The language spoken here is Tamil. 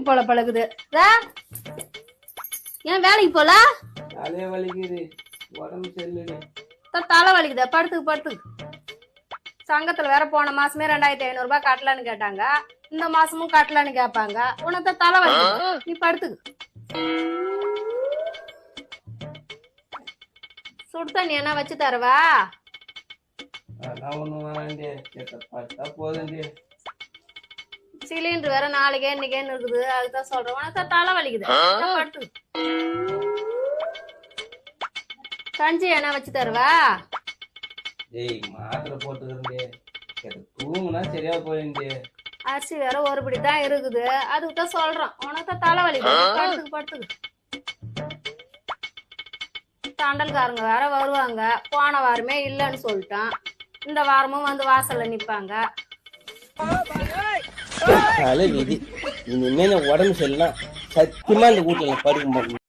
போல பழகுது. ஏன் வேலைக்கு போல? தலையே வலிக்குது, உடம்பு சரியில்லை. தலை வலிக்குது, படுத்துக்கு படுத்துக்கு. சங்கத்துல வேற போன மாசமே 2500 ரூபாய் கட்டலான்னு கேட்டாங்க, இந்த மாசமும் கட்டலான்னு கேட்பாங்க. உனக்கு தலை வலிக்குது, நீ படுத்துக்கு. சுடு தண்ணி என்ன வச்சு தரவா? சிலிண்டர் வேற நாளைக்கே இன்னைக்கேன்னு இருக்குது, அதுதான் சொல்றேன். உனக்கு தலை வலிக்குது, படுத்துக்கு. கஞ்சி என்ன வச்சு தருவா? மாத்திரை போட்டுக்கிறே, தூங்குனா சரியா போயிருந்து. அரிசி வேற ஒருபடி தான் இருக்குது, அதுக்கு தான் சொல்றோம். உனக்கு தலைவலி, படுத்துக்கு படுத்துக்கு. தண்டல்காரங்க வேற வருவாங்க, போன வாரமே இல்லைன்னு சொல்லிட்டான், இந்த வாரமும் வந்து வாசல்ல நிப்பாங்க. விதி இனிமே உடம்பு சரியில்லாம் சத்தியமா இந்த வீட்டுல படுக்க மாட்டேன்.